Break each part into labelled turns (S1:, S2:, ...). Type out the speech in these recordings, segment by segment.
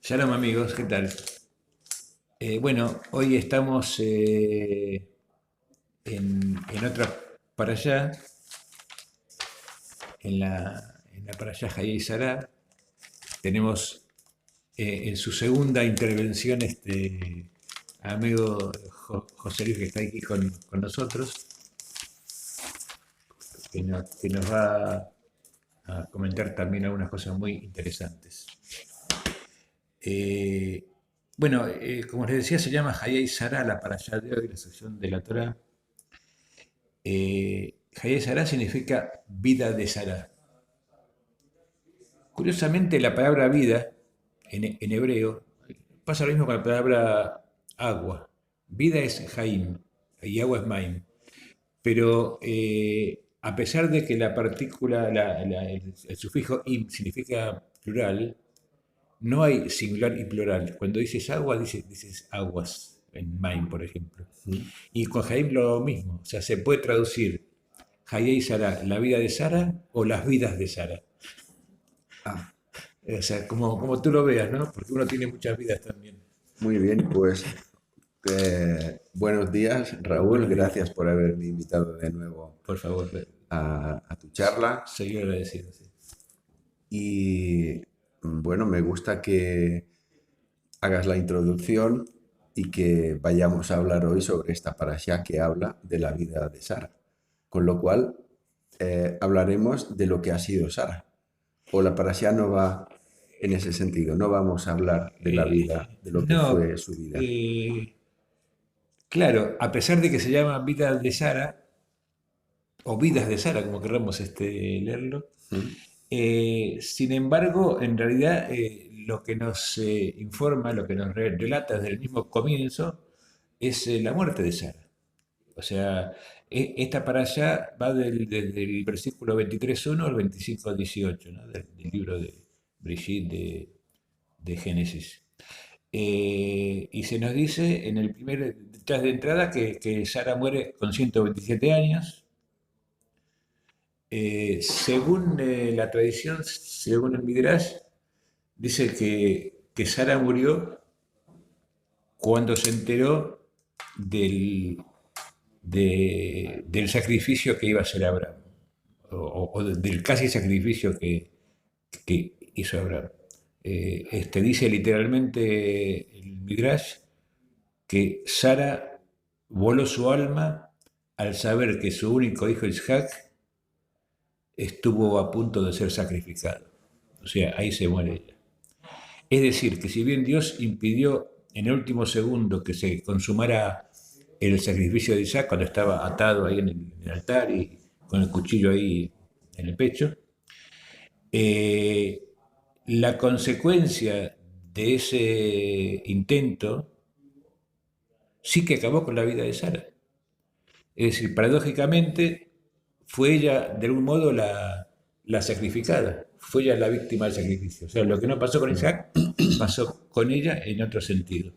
S1: Shalom amigos, ¿qué tal? Bueno, hoy estamos en otra para allá, en la para allá Hayei Sará. Tenemos en su segunda intervención amigo José Luis que está aquí con nosotros, que nos va a comentar también algunas cosas muy interesantes. Eh, bueno, como les decía, se llama Hayei Sará, la para allá de hoy, la sección de la Torá. Hayei Sará significa vida de Sará. Curiosamente, la palabra vida en hebreo pasa lo mismo con la palabra agua. Vida es Haim y agua es Maim. Pero a pesar de que la partícula, el sufijo im significa plural, no hay singular y plural. Cuando dices agua, dices aguas, en Maim, por ejemplo.
S2: Mm.
S1: Y con Haim lo mismo. O sea, se puede traducir Hayei Sará, la vida de Sara o las vidas de Sara.
S2: Ah,
S1: O sea, como tú lo veas, ¿no? Porque uno tiene muchas vidas también.
S2: muy bien, pues buenos días, Raúl.
S1: Buenos días,
S2: Gracias por haberme invitado de nuevo
S1: por favor.
S2: a tu charla.
S1: Seguir agradecido. Sí.
S2: Y bueno, me gusta que hagas la introducción y que vayamos a hablar hoy sobre esta parashá que habla de la vida de Sara. Con lo cual, hablaremos de lo que ha sido Sara. O la parashá no va en ese sentido, no vamos a hablar de la vida, de lo que
S1: No,
S2: fue su vida.
S1: claro, a pesar de que se llama Vidas de Sara, o Vidas de Sara, como queramos leerlo,
S2: ¿Mm?
S1: sin embargo, en realidad lo que nos informa, lo que nos relata desde el mismo comienzo, es la muerte de Sara. O sea, esta para allá va desde el versículo 23.1 al 25.18, ¿no? Del libro de Brigitte de Génesis. Y se nos dice en el primer detrás de entrada que Sara muere con 127 años. Según la tradición, según el Midrash, dice que Sara murió cuando se enteró del, del sacrificio que iba a hacer Abraham, o del casi sacrificio que hizo Abraham. Dice literalmente el Midrash que Sara voló su alma al saber que su único hijo Isaac estuvo a punto de ser sacrificado. O sea, ahí se muere ella. Es decir, que si bien Dios impidió en el último segundo que se consumara el sacrificio de Isaac cuando estaba atado ahí en el altar y con el cuchillo ahí en el pecho, eh, la consecuencia de ese intento sí que acabó con la vida de Sara. Es decir, paradójicamente fue ella de algún modo la sacrificada, fue ella la víctima del sacrificio. O sea, lo que no pasó con
S2: Mm.
S1: Isaac pasó con ella en otro sentido.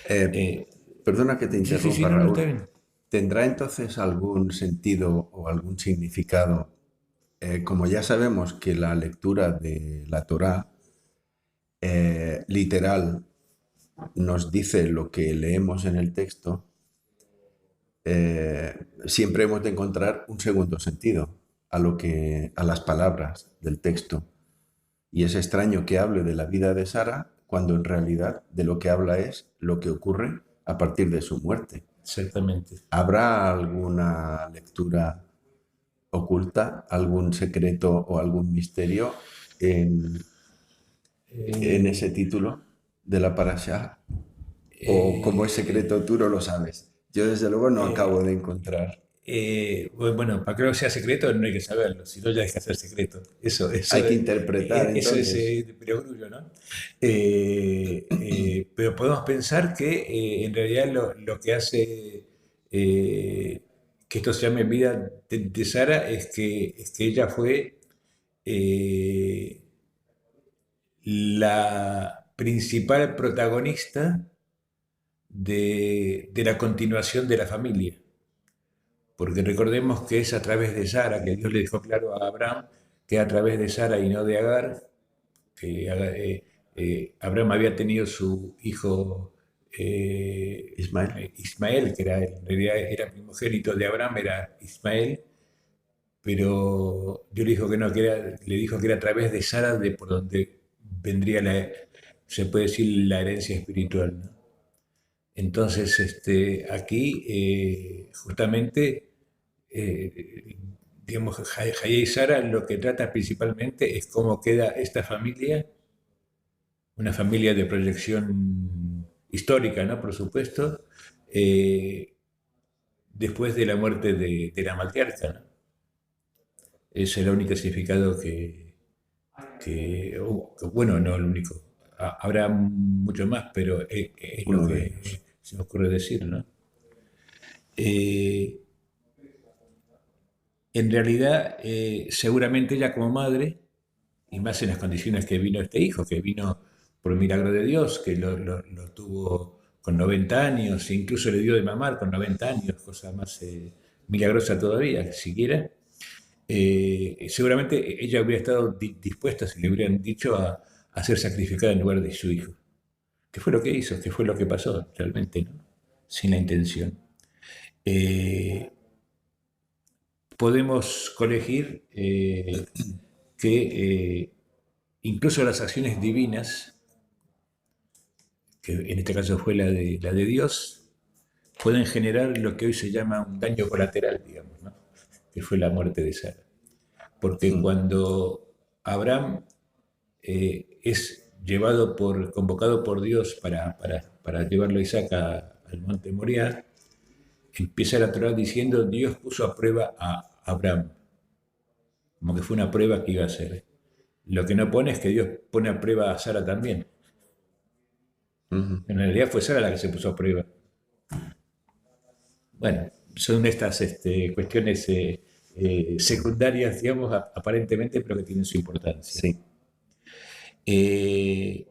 S2: Eh,
S1: Eh,
S2: Perdona que te
S1: sí, sí, sí,
S2: interrumpa,
S1: no, no, está
S2: Raúl.
S1: bien.
S2: ¿Tendrá entonces algún sentido o algún significado? Como ya sabemos que la lectura de la Torá literal nos dice lo que leemos en el texto, siempre hemos de encontrar un segundo sentido a las palabras del texto. Y es extraño que hable de la vida de Sara cuando en realidad de lo que habla es lo que ocurre a partir de su muerte.
S1: Exactamente.
S2: ¿Habrá alguna lectura oculta, algún secreto o algún misterio en ese
S1: Eh,
S2: título de la parashá? ¿O como es secreto
S1: eh,
S2: tú no lo sabes? Yo desde luego no acabo de
S1: eh,
S2: encontrar.
S1: bueno, para que algo sea secreto no hay que saberlo, si no ya deja de ser secreto.
S2: Hay que interpretar
S1: Eso es
S2: entonces.
S1: de perogrullo, ¿no? Pero podemos pensar que en realidad lo que hace que esto se llame vida de Sara es que ella fue eh, la principal protagonista de la continuación de la familia. Porque recordemos que es a través de Sara, que Dios le dejó claro a Abraham, que a través de Sara y no de Agar, que Abraham había tenido su hijo
S2: Ismael.
S1: Ismael, que era, en realidad era primogénito de Abraham, era Ismael, pero Dios le dijo que no, le dijo que era a través de Sara de por donde vendría se puede decir, la herencia espiritual, ¿no? Entonces, aquí justamente, eh, digamos, Jaya y Sara lo que trata principalmente es cómo queda esta familia, una familia de proyección histórica, ¿no? Por supuesto, eh, después de la muerte de la matriarca, ¿no? Ese es el único significado bueno, no el único. Habrá mucho más, pero es lo
S2: Uno de
S1: que
S2: ellos.
S1: se me ocurre decir, ¿no? Eh, en realidad, seguramente ella como madre, y más en las condiciones que vino este hijo, que vino por milagro de Dios, que lo tuvo con 90 años, e incluso le dio de mamar con 90 años, cosa más milagrosa todavía, siquiera. Seguramente ella hubiera estado dispuesta, si le hubieran dicho, a ser sacrificada en lugar de su hijo. ¿Qué fue lo que hizo? ¿Qué fue lo que pasó realmente, no? Sin la intención. Eh, Podemos colegir que incluso las acciones divinas, que en este caso fue la de Dios, pueden generar lo que hoy se llama un daño colateral, digamos, ¿no? Que fue la muerte de Sara. Porque
S2: Mm,
S1: cuando Abraham es convocado por Dios para llevarlo a Isaac al monte Moriah, empieza la Torah diciendo Dios puso a prueba a Abraham, como que fue una prueba que iba a hacer. Lo que no pone es que Dios pone a prueba a Sara también.
S2: ujú.
S1: En realidad fue Sara la que se puso a prueba. Bueno, son estas cuestiones secundarias, digamos, aparentemente, pero que tienen su importancia.
S2: Sí.
S1: Eh,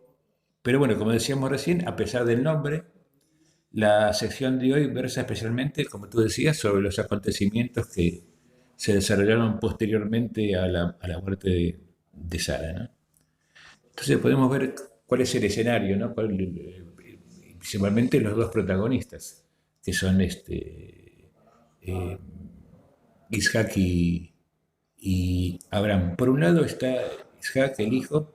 S1: pero bueno, como decíamos recién, a pesar del nombre, la sección de hoy versa especialmente, como tú decías, sobre los acontecimientos que se desarrollaron posteriormente a la muerte de Sara, ¿no? Entonces podemos ver cuál es el escenario, ¿no? Principalmente los dos protagonistas, que son eh, Isaac y Abraham. Por un lado está Isaac, el hijo,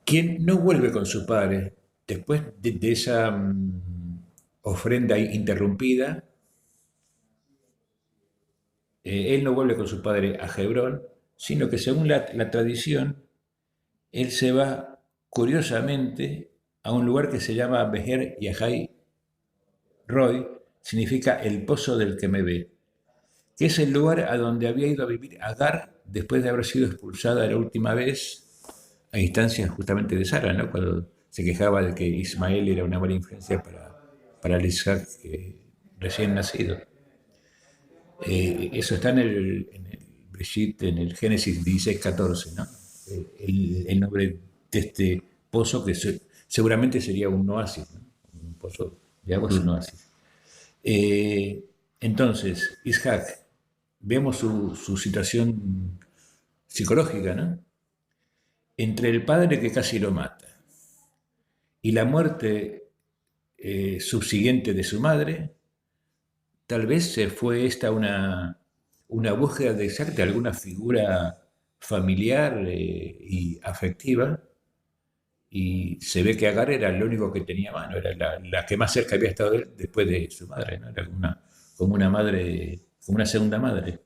S1: quien no vuelve con su padre después de esa ofrenda interrumpida. Él no vuelve con su padre a Hebrón, sino que según la tradición, él se va curiosamente a un lugar que se llama Bejer Yahai Roy, significa el pozo del que me ve, que es el lugar a donde había ido a vivir Agar después de haber sido expulsada la última vez a instancias justamente de Sara, ¿no? Cuando se quejaba de que Ismael era una mala influencia para el Isaac recién nacido. Eso está en el Brigitte, en el Génesis 16:14, ¿no? El nombre de este pozo que seguramente sería un oasis, ¿no? Un pozo de agua es un
S2: Mm,
S1: oasis. Entonces, Isaac, vemos su situación psicológica, ¿no? Entre el padre que casi lo mata y la muerte subsiguiente de su madre, tal vez se fue esta una búsqueda de alguna figura familiar y afectiva, y se ve que Agar era lo único que tenía a mano, era la que más cerca había estado de él después de su madre, ¿no? Era como una madre, como una segunda madre.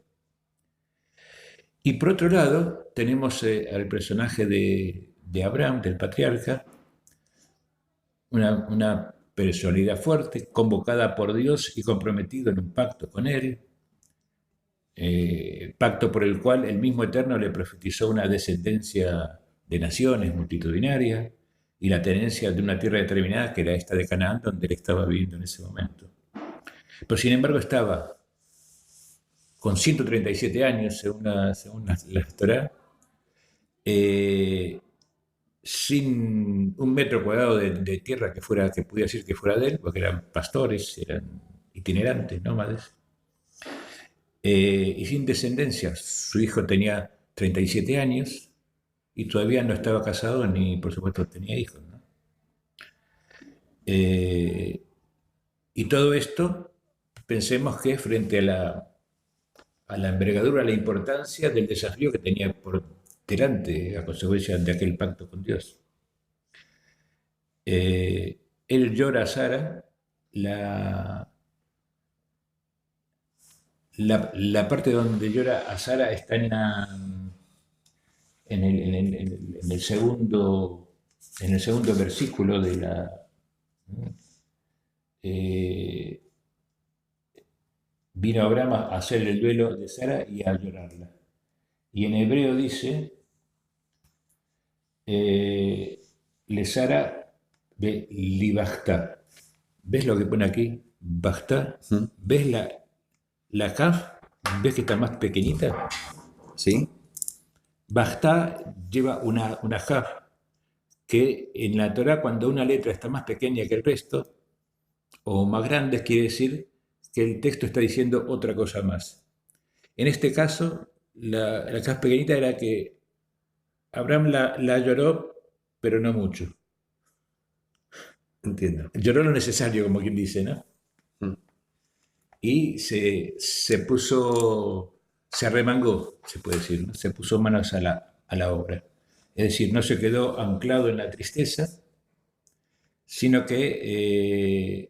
S1: Y por otro lado, tenemos al personaje de Abraham, del patriarca, una personalidad fuerte, convocada por Dios y comprometido en un pacto con él, pacto por el cual el mismo Eterno le profetizó una descendencia de naciones multitudinaria y la tenencia de una tierra determinada, que era esta de Canaán, donde él estaba viviendo en ese momento. Pero sin embargo estaba con 137 años, según la Torá, eh, sin un metro cuadrado de tierra que pudiera decir que fuera de él, porque eran pastores, eran itinerantes, nómades, y sin descendencia. Su hijo tenía 37 años y todavía no estaba casado ni, por supuesto, tenía hijos, ¿no? Eh, y todo esto, pensemos que frente a la envergadura, a la importancia del desafío que tenía por delante a consecuencia de aquel pacto con Dios. Él llora a Sara, la, la parte donde llora a Sara está en el segundo versículo de la... eh, vino Abraham a hacer el duelo de Sara y a llorarla. Y en hebreo dice, eh, le Sara de libajtá. ¿Ves lo que pone aquí? Bajtá.
S2: Ujú.
S1: ¿Ves la kaf? ¿Ves que está más pequeñita?
S2: ¿Sí?
S1: Bajtá lleva una kaf, que en la Torah cuando una letra está más pequeña que el resto, o más grande, quiere decir que el texto está diciendo otra cosa más. En este caso, la kaf pequeñita era que Abraham la lloró, pero no mucho.
S2: Entiendo.
S1: Lloró lo necesario, como quien dice, ¿no?
S2: Mm.
S1: Y se arremangó, se puede decir, ¿no? Se puso manos a la obra. Es decir, no se quedó anclado en la tristeza, sino que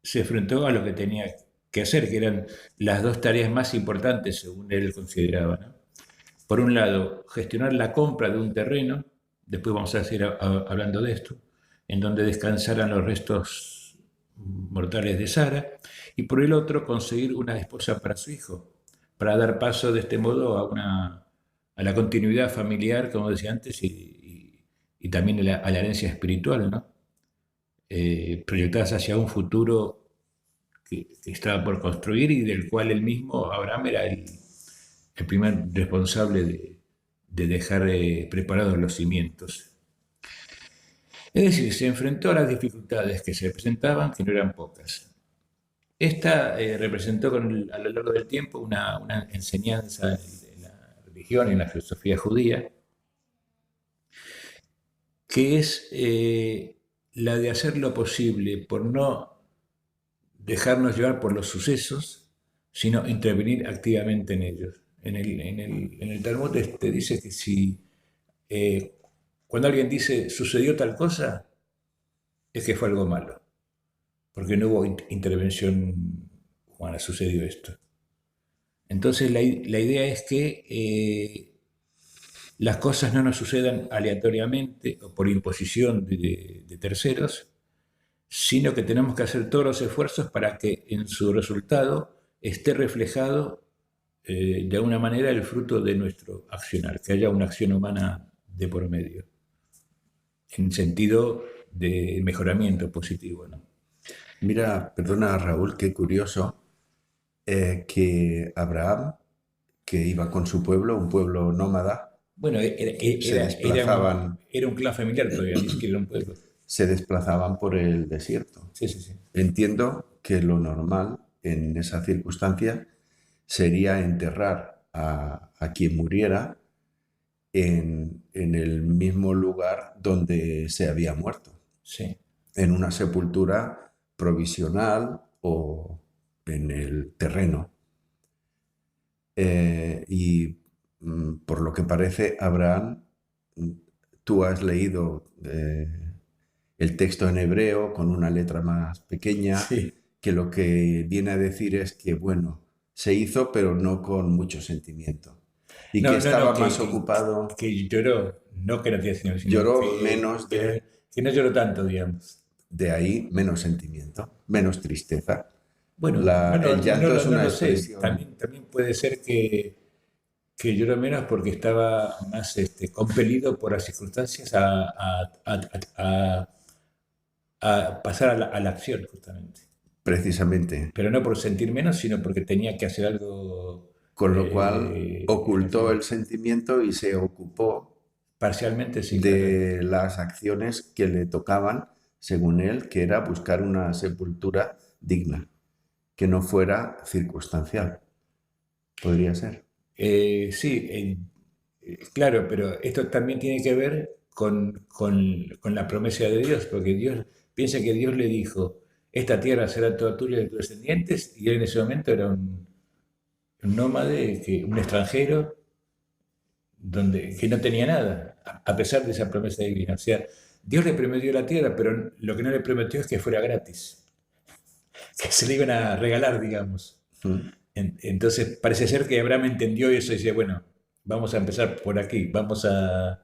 S1: se enfrentó a lo que tenía que hacer, que eran las dos tareas más importantes, según él consideraba, ¿no? Por un lado, gestionar la compra de un terreno, después vamos a seguir hablando de esto, en donde descansaran los restos mortales de Sara, y por el otro, conseguir una esposa para su hijo, para dar paso de este modo a la continuidad familiar, como decía antes, y también a la herencia espiritual, ¿no? Proyectadas hacia un futuro que estaba por construir y del cual él mismo, Abraham, era el primer responsable de dejar preparados los cimientos. Es decir, se enfrentó a las dificultades que se presentaban, que no eran pocas. Esta representó a lo largo del tiempo una enseñanza en la religión y en la filosofía judía, que es la de hacer lo posible por no dejarnos llevar por los sucesos, sino intervenir activamente en ellos. En el Talmud te dice que si eh, cuando alguien dice sucedió tal cosa, es que fue algo malo, porque no hubo intervención humana, sucedió esto. Entonces la idea es que las cosas no nos sucedan aleatoriamente o por imposición de terceros, sino que tenemos que hacer todos los esfuerzos para que en su resultado esté reflejado de alguna manera el fruto de nuestro accionar, que haya una acción humana de por medio, en sentido de mejoramiento positivo, ¿no?
S2: Mira, perdona Raúl, qué curioso que Abraham, que iba con su pueblo, un pueblo nómada,
S1: Bueno,
S2: se desplazaban,
S1: era un clan familiar todavía, ni siquiera era un pueblo.
S2: se desplazaban por el desierto.
S1: Sí, sí, sí.
S2: Entiendo que lo normal en esa circunstancia sería enterrar a quien muriera en el mismo lugar donde se había muerto,
S1: Sí.
S2: en una sepultura provisional o en el terreno. Y por lo que parece, Abraham, mm, tú has leído el texto en hebreo con una letra más pequeña,
S1: Sí.
S2: que lo que viene a decir es que, bueno, se hizo, pero no con mucho sentimiento. Y que
S1: No, no, no,
S2: estaba más ocupado,
S1: que lloró, no que no tiene sentido, sino
S2: lloró menos
S1: que no lloró tanto, digamos.
S2: de ahí menos sentimiento, menos tristeza.
S1: Bueno,
S2: El llanto es
S1: no
S2: una
S1: lo sé.
S2: expresión
S1: También puede ser que lloró menos porque estaba más compelido por las circunstancias a- a pasar a la acción, justamente.
S2: precisamente,
S1: Pero no por sentir menos, sino porque tenía que hacer algo
S2: con lo cual ocultó el
S1: exactamente.
S2: sentimiento y se ocupó
S1: Parcialmente sí, claro.
S2: de las acciones que le tocaban, según él, que era buscar una sepultura digna, que no fuera circunstancial. Podría ser.
S1: Sí, Claro, pero esto también tiene que ver con la promesa de Dios, porque Dios piensa que Dios le dijo, esta tierra será toda tuya y de tus descendientes, y él en ese momento era un nómade, un extranjero, que no tenía nada, a pesar de esa promesa divina. O sea, Dios le prometió la tierra, pero lo que no le prometió es que fuera gratis, que se le iban a regalar, digamos.
S2: Mm.
S1: Entonces parece ser que Abraham entendió eso y dice, bueno, vamos a empezar por aquí, vamos a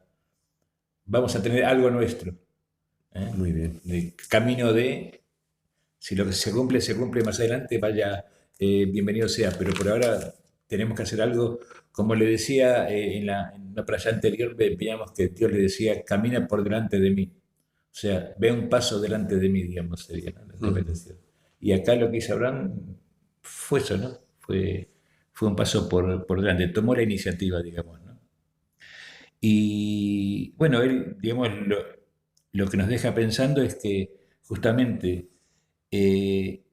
S1: tener algo nuestro. ¿Eh?
S2: Muy bien.
S1: De camino de, si lo que se cumple más adelante, vaya, bienvenido sea, pero por ahora tenemos que hacer algo, como le decía en la playa anterior, veíamos que Dios le decía, camina por delante de mí. O sea, ve un paso delante de mí, digamos, sería, ¿no? La
S2: Ujú.
S1: interpretación. Y acá lo que hizo Abraham fue eso, ¿no? Fue un paso por delante, tomó la iniciativa, digamos, ¿no? Y bueno, él, digamos, lo que nos deja pensando es que justamente eh,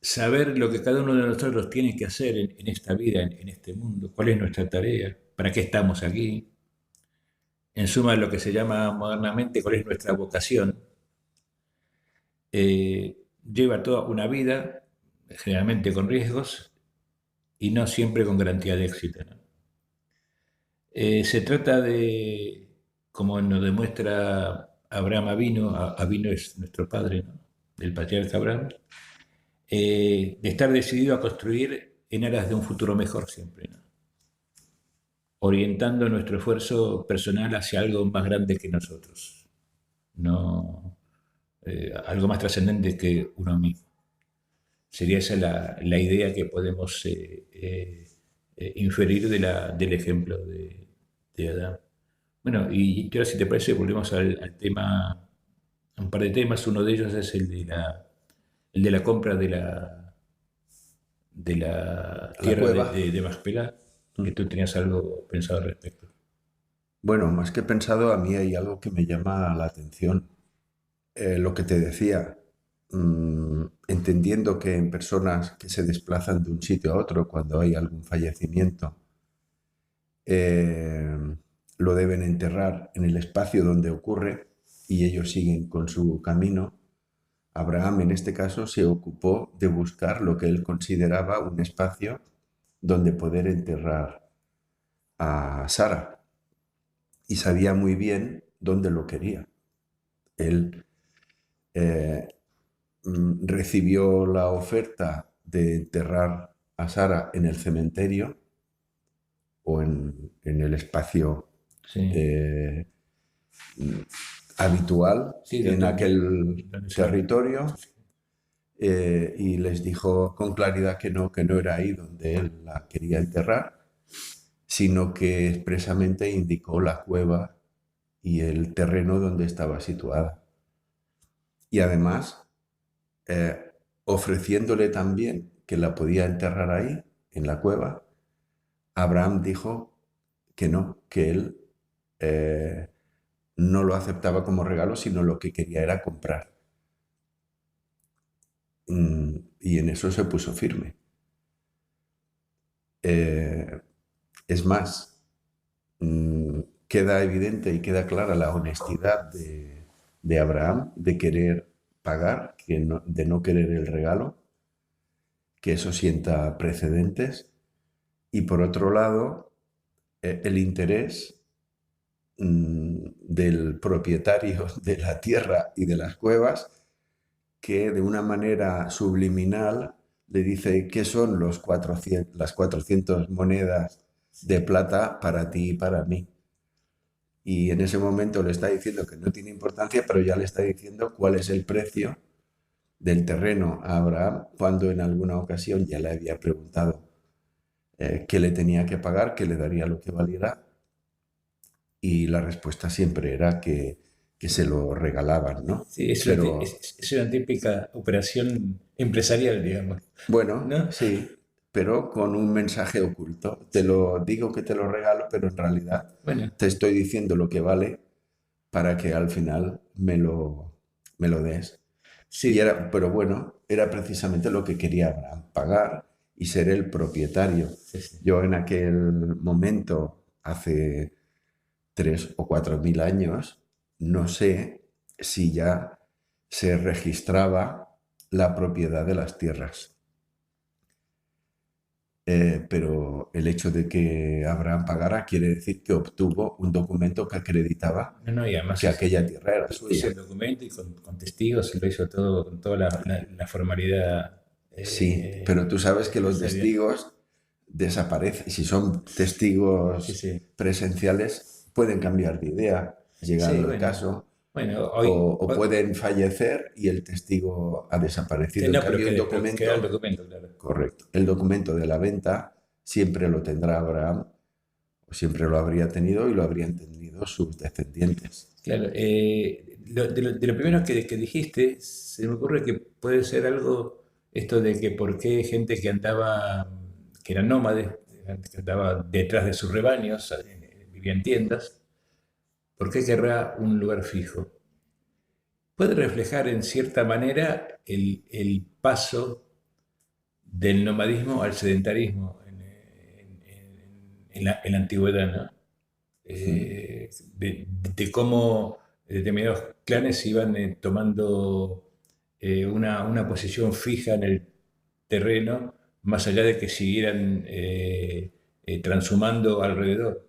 S1: saber lo que cada uno de nosotros tiene que hacer en esta vida, en este mundo, cuál es nuestra tarea, para qué estamos aquí, en suma lo que se llama modernamente cuál es nuestra vocación, lleva toda una vida, generalmente con riesgos y no siempre con garantía de éxito, ¿no? Se trata de, como nos demuestra Abraham Avino, Avino es nuestro padre, ¿no? Del patriarca Abraham, de estar decidido a construir en aras de un futuro mejor siempre, ¿no? Orientando nuestro esfuerzo personal hacia algo más grande que nosotros, no algo más trascendente que uno mismo. Sería esa la idea que podemos inferir del ejemplo de Adán. Bueno, y ahora si te parece, volvemos al tema, a un par de temas. Uno de ellos es el de la compra de la
S2: La
S1: tierra
S2: cueva.
S1: de Maxpelá, que
S2: Mm.
S1: tú tenías algo pensado al respecto.
S2: Bueno, más que pensado, a mí hay algo que me llama la atención. Lo que te decía, entendiendo que en personas que se desplazan de un sitio a otro cuando hay algún fallecimiento, eh, lo deben enterrar en el espacio donde ocurre y ellos siguen con su camino. Abraham en este caso se ocupó de buscar lo que él consideraba un espacio donde poder enterrar a Sara y sabía muy bien dónde lo quería. Él eh, recibió la oferta de enterrar a Sara en el cementerio o en el espacio
S1: Sí,
S2: eh, habitual
S1: sí,
S2: en aquel
S1: donde se la...
S2: territorio y les dijo con claridad que no era ahí donde él la quería enterrar, sino que expresamente indicó la cueva y el terreno donde estaba situada. Y además, eh, ofreciéndole también que la podía enterrar ahí, en la cueva, Abraham dijo que no, que él eh, no lo aceptaba como regalo, sino lo que quería era comprar. Y en eso se puso firme. Eh, es más, queda evidente y queda clara la honestidad de Abraham de querer pagar, de no querer el regalo, que eso sienta precedentes. Y por otro lado, el interés del propietario de la tierra y de las cuevas, que de una manera subliminal le dice qué son las 400 monedas de plata para ti y para mí. Y en ese momento le está diciendo que no tiene importancia, pero ya le está diciendo cuál es el precio del terreno a Abraham, cuando en alguna ocasión ya le había preguntado qué le tenía que pagar, que le daría lo que valiera, y la respuesta siempre era que se lo regalaban, ¿no?
S1: Sí,
S2: Pero
S1: es una típica operación empresarial, digamos,
S2: bueno,
S1: ¿no?
S2: sí, pero con un mensaje oculto. Te lo digo que te lo regalo, pero en realidad
S1: Bueno,
S2: te estoy diciendo lo que vale para que al final me lo des. Y
S1: sí,
S2: era, pero bueno, era precisamente lo que quería Abraham, pagar y ser el propietario.
S1: sí, sí.
S2: Yo en aquel momento hace 3 o 4 mil años, no sé si ya se registraba la propiedad de las tierras. Pero el hecho de que Abraham pagara quiere decir que obtuvo un documento que acreditaba
S1: No, no, y además
S2: que aquella tierra era
S1: hizo
S2: suya.
S1: el documento y con testigos, y lo hizo todo con toda la formalidad
S2: Sí, pero tú sabes que los
S1: necesaria.
S2: testigos desaparecen. Si son
S1: Sí,
S2: testigos
S1: sí.
S2: presenciales, pueden cambiar de idea,
S1: Sí,
S2: llegado el
S1: bueno.
S2: caso,
S1: Bueno,
S2: o pueden fallecer y el testigo ha desaparecido. En
S1: no, pero
S2: cambio, un
S1: queda el
S2: documento,
S1: documento, claro.
S2: correcto, el documento de la venta siempre lo tendrá Abraham, o siempre lo habría tenido y lo habrían tenido sus descendientes.
S1: Claro, de lo primero que dijiste, se me ocurre que puede ser algo esto de que por qué gente que andaba, que eran nómades, que andaba detrás de sus rebaños, vivía en tiendas, ¿por qué querrá un lugar fijo? Puede reflejar en cierta manera el paso del nomadismo al sedentarismo en la antigüedad, ¿no?
S2: Mm.
S1: De cómo determinados clanes iban tomando una posición fija en el terreno, más allá de que siguieran transhumando alrededor.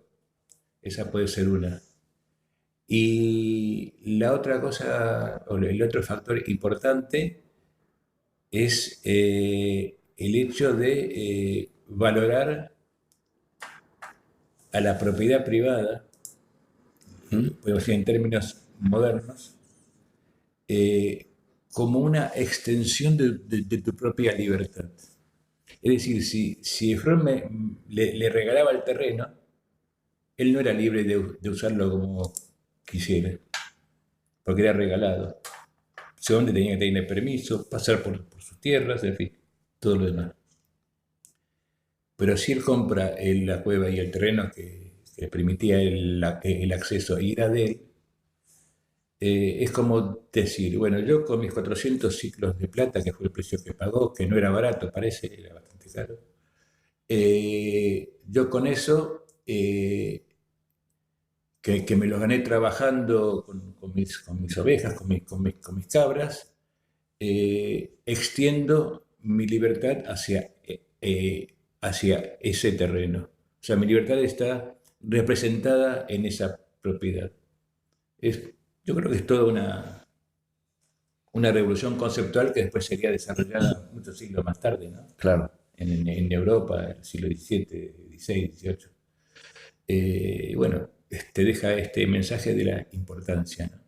S1: Esa puede ser una. Y la otra cosa, o el otro factor importante es el hecho de valorar a la propiedad privada,
S2: Mm.
S1: podemos decir en términos modernos, eh, como una extensión de tu propia libertad. Es decir, si Efrón le regalaba el terreno, él no era libre de usarlo como quisiera, porque era regalado. Según tenía que tener permiso, pasar por sus tierras, en fin, todo lo demás. Pero si él compra la cueva y el terreno que le permitía el acceso y era de él, es como decir, bueno, yo con mis 400 ciclos de plata, que fue el precio que pagó, que no era barato, parece, era bastante caro, yo con eso, que me los gané trabajando con mis ovejas, con mis cabras, extiendo mi libertad hacia ese terreno. O sea, mi libertad está representada en esa propiedad. Es, yo creo que es toda una revolución conceptual que después sería desarrollada muchos siglos más tarde, ¿no?
S2: Claro.
S1: En Europa, en el siglo XVII, XVI, XVIII. Y bueno, te deja este mensaje de la importancia, ¿no?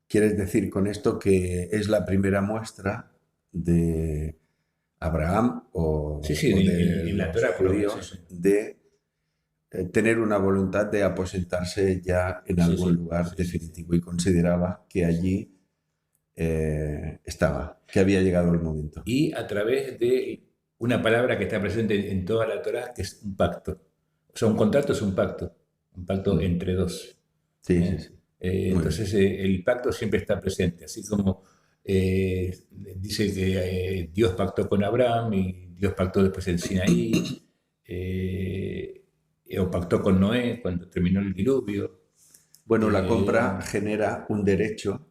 S2: ¿Quieres decir con esto que es la primera muestra de Abraham
S1: Sí, sí,
S2: o de
S1: en la
S2: los
S1: Torah por lo menos, sí,
S2: judíos
S1: sí.
S2: de tener una voluntad de aposentarse ya en
S1: Sí,
S2: algún
S1: sí,
S2: lugar
S1: sí, sí, sí.
S2: definitivo y consideraba que allí estaba, que había llegado el momento?
S1: Y a través de una palabra que está presente en toda la Torah, que es un pacto. O sea, un contrato es un pacto
S2: Mm.
S1: entre dos.
S2: Sí, sí,
S1: ¿Eh?
S2: sí. Muy bien.
S1: Entonces, el pacto siempre está presente, así como eh, dice que Dios pactó con Abraham y Dios pactó después en Sinaí, eh, o pactó con Noé cuando terminó el diluvio.
S2: Bueno, la compra
S1: Eh,
S2: genera un derecho,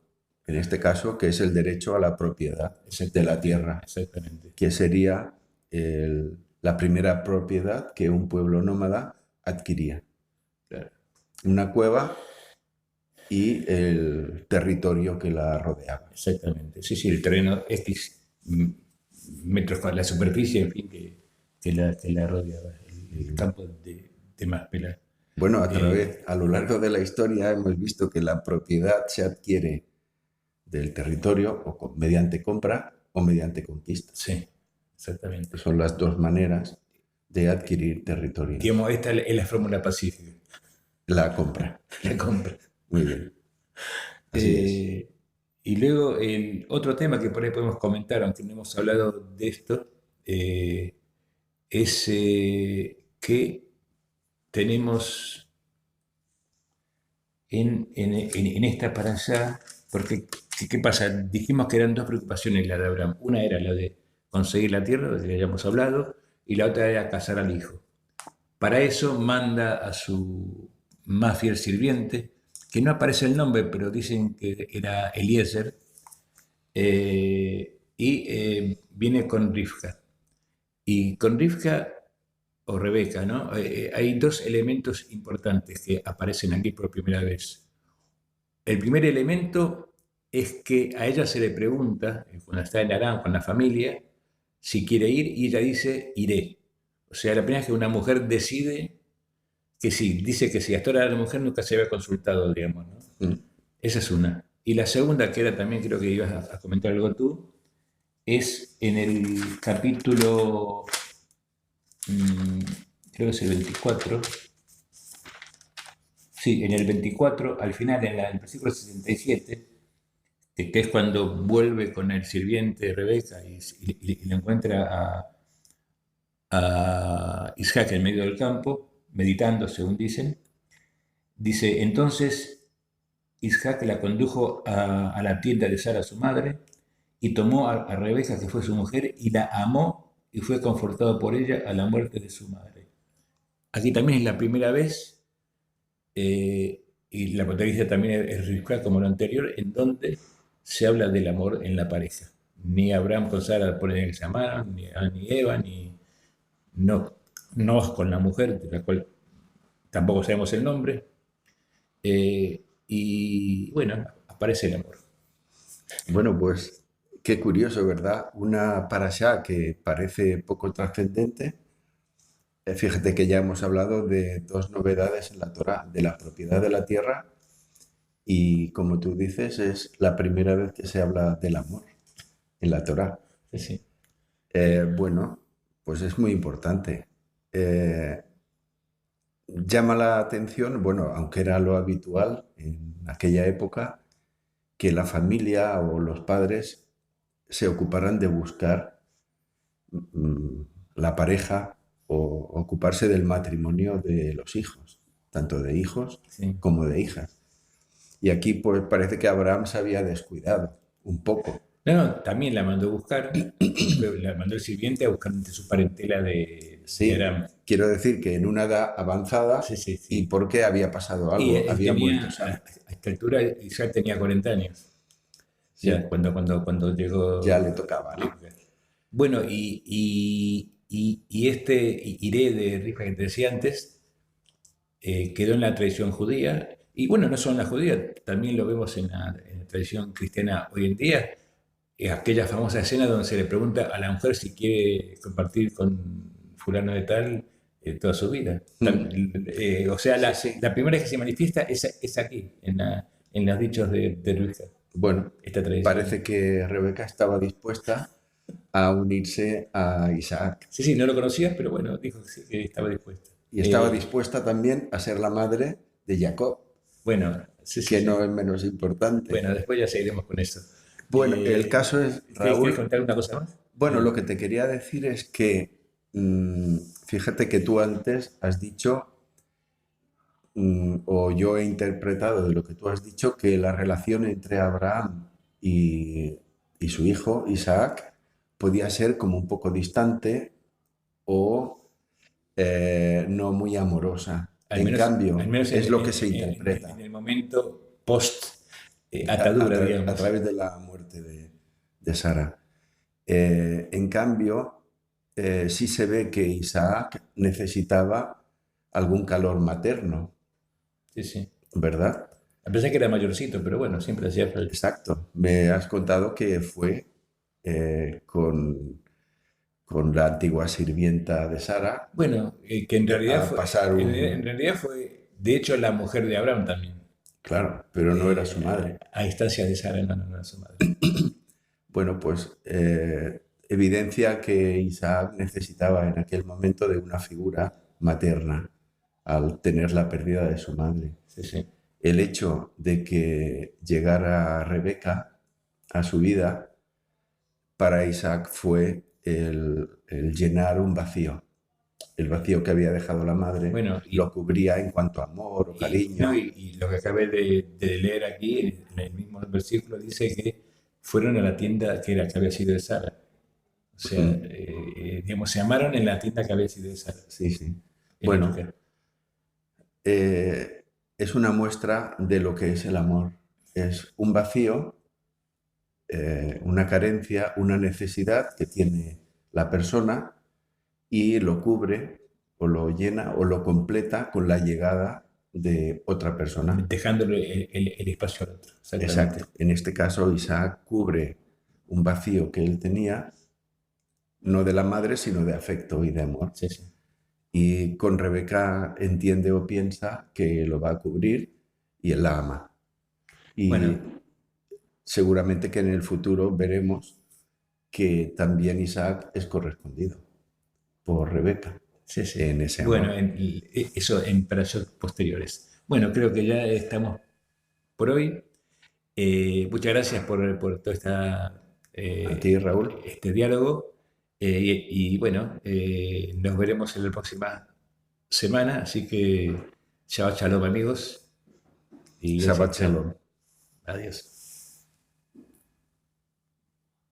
S2: en este caso, que es el derecho a la propiedad de la
S1: exactamente,
S2: tierra,
S1: exactamente.
S2: que sería la primera propiedad que un pueblo nómada adquiría.
S1: Claro.
S2: Una cueva y el territorio que la rodeaba.
S1: Exactamente. Sí, sí, el terreno X metros con la superficie, en fin, que la rodeaba, el campo de Maspela.
S2: Bueno,
S1: Eh,
S2: a lo largo de la historia hemos visto que la propiedad se adquiere del territorio mediante compra o mediante conquista.
S1: sí, exactamente.
S2: Son las dos maneras de adquirir territorios.
S1: Digamos, esta es la fórmula pacífica,
S2: La compra.
S1: la compra.
S2: Muy bien. Así es.
S1: Eh, y luego el otro tema que por ahí podemos comentar, aunque no hemos hablado de esto, es que tenemos en esta para allá, porque ¿qué pasa? Dijimos que eran dos preocupaciones la de Abraham. Una era la de conseguir la tierra, de la que ya hemos hablado, y la otra era casar al hijo. Para eso manda a su más fiel sirviente, que no aparece el nombre, pero dicen que era Eliezer, viene con Rivka. Y con Rivka o Rebeca, ¿no? Hay dos elementos importantes que aparecen aquí por primera vez. El primer elemento es que a ella se le pregunta, cuando está en Aram con la familia, si quiere ir y ella dice, iré. O sea, la primera vez que una mujer decide que sí, dice que sí. Hasta ahora la mujer nunca se había consultado, digamos, ¿no?
S2: Mm.
S1: Esa es una. Y la segunda, que era también, creo que ibas a comentar algo tú, es en el capítulo, mm, creo que es el 24. Sí, en el 24, al final, en el versículo 67, que es cuando vuelve con el sirviente Rebeca y le encuentra a Isaac en medio del campo, meditando, según dicen. Dice, entonces Isaac la condujo a la tienda de Sara, su madre, y tomó a Rebeca, que fue su mujer, y la amó y fue confortado por ella a la muerte de su madre. Aquí también es la primera vez, y la protagonista también es Rivka, como lo anterior, en donde se habla del amor en la pareja. Ni Abraham con Sara ponen que se amaran, ni Adán ni Eva, ni no, no con la mujer, de la cual tampoco sabemos el nombre. Y bueno, aparece el amor.
S2: Bueno, pues qué curioso, ¿verdad? Una parashá que parece poco trascendente. Fíjate que ya hemos hablado de dos novedades en la Torá, de la propiedad de la tierra y, como tú dices, es la primera vez que se habla del amor en la Torá.
S1: Sí, sí.
S2: Bueno, pues es muy importante. Eh, Llama la atención, bueno, aunque era lo habitual en aquella época, que la familia o los padres se ocuparan de buscar mm, la pareja o ocuparse del matrimonio de los hijos, tanto de hijos
S1: Sí.
S2: como de hijas. Y aquí pues parece que Abraham se había descuidado un poco.
S1: No, no, también la mandó a buscar, la mandó el sirviente a buscar entre su parentela de
S2: Sí,
S1: Aram.
S2: quiero decir que en una edad
S1: Sí,
S2: avanzada
S1: sí,
S2: y
S1: sí.
S2: porque había pasado
S1: Y
S2: algo,
S1: él
S2: había muerto
S1: tenía,
S2: Sara.
S1: a esta altura, ya tenía 40 años. Ya,
S2: Sí,
S1: cuando
S2: ya le
S1: llegó
S2: tocaba, ¿no?
S1: Rivka. Bueno, y este Iré de Rivka que te decía antes, quedó en la tradición judía. Y bueno, no solo en la judía, también lo vemos en la tradición cristiana hoy en día. Aquella famosa escena donde se le pregunta a la mujer si quiere compartir con fulano de tal toda su vida.
S2: Mm.
S1: O sea,
S2: Sí, sí.
S1: la primera vez que se manifiesta es aquí, en los dichos de Luisa,
S2: Bueno,
S1: esta tradición.
S2: parece que Rebeca estaba dispuesta a unirse a Isaac
S1: Sí, sí, no lo conocías, pero bueno, dijo que, sí, que estaba dispuesta.
S2: y estaba dispuesta también a ser la madre de Jacob,
S1: Bueno, sí, sí,
S2: que
S1: sí.
S2: no es menos importante.
S1: Bueno, después ya seguiremos con eso.
S2: Bueno, el caso es,
S1: ¿Quieres
S2: Raúl,
S1: contar una cosa más?
S2: bueno, lo que te quería decir es que fíjate que tú antes has dicho, o yo he interpretado de lo que tú has dicho, que la relación entre Abraham y su hijo Isaac podía ser como un poco distante o no muy amorosa. En
S1: Al
S2: cambio,
S1: menos
S2: es lo que se interpreta
S1: en el momento post atadura,
S2: a
S1: digamos.
S2: través de la muerte de Sara. En cambio, sí se ve que Isaac necesitaba algún calor materno,
S1: Sí, sí.
S2: ¿verdad?
S1: A pesar que era mayorcito, pero bueno, siempre hacía falta.
S2: Exacto. Me has contado que fue con la antigua sirvienta de Sara
S1: Bueno, que en realidad
S2: a
S1: fue,
S2: pasar
S1: en realidad fue, de hecho, la mujer de Abraham también.
S2: claro, pero no era su madre.
S1: A instancia de Sara, no, no, no era su madre.
S2: Bueno, pues evidencia que Isaac necesitaba en aquel momento de una figura materna al tener la pérdida de su madre.
S1: Sí, sí.
S2: El hecho de que llegara Rebeca a su vida para Isaac fue el llenar un vacío. El vacío que había dejado la madre
S1: Bueno,
S2: lo cubría en cuanto a amor o
S1: no,
S2: cariño.
S1: y lo que acabé de leer aquí, en el mismo versículo, dice que fueron a la tienda que había sido de Sara. O sea,
S2: Mm,
S1: digamos, se amaron en la tienda que había sido de Sara.
S2: sí, sí.
S1: en la
S2: Bueno,
S1: mujer.
S2: es una muestra de lo que es el amor. Es un vacío, una carencia, una necesidad que tiene la persona y lo cubre o lo llena o lo completa con la llegada de otra persona.
S1: Dejándole el espacio al otro, exactamente.
S2: Exacto. En este caso, Isaac cubre un vacío que él tenía, no de la madre, sino de afecto y de amor.
S1: Sí, sí.
S2: Y con Rebeca entiende o piensa que lo va a cubrir y él la ama. Y
S1: Bueno,
S2: seguramente que en el futuro veremos que también Isaac es correspondido por Rebeca
S1: sí, sí.
S2: en ese
S1: Bueno,
S2: amor.
S1: eso en parashots posteriores. Bueno, creo que ya estamos por hoy. Muchas gracias por todo
S2: A ti, Raúl.
S1: este diálogo. Bueno, nos veremos en la próxima semana. Así que, chao, shalom, amigos. Y
S2: Shabbat
S1: gracias, chao.
S2: Shalom.
S1: Adiós.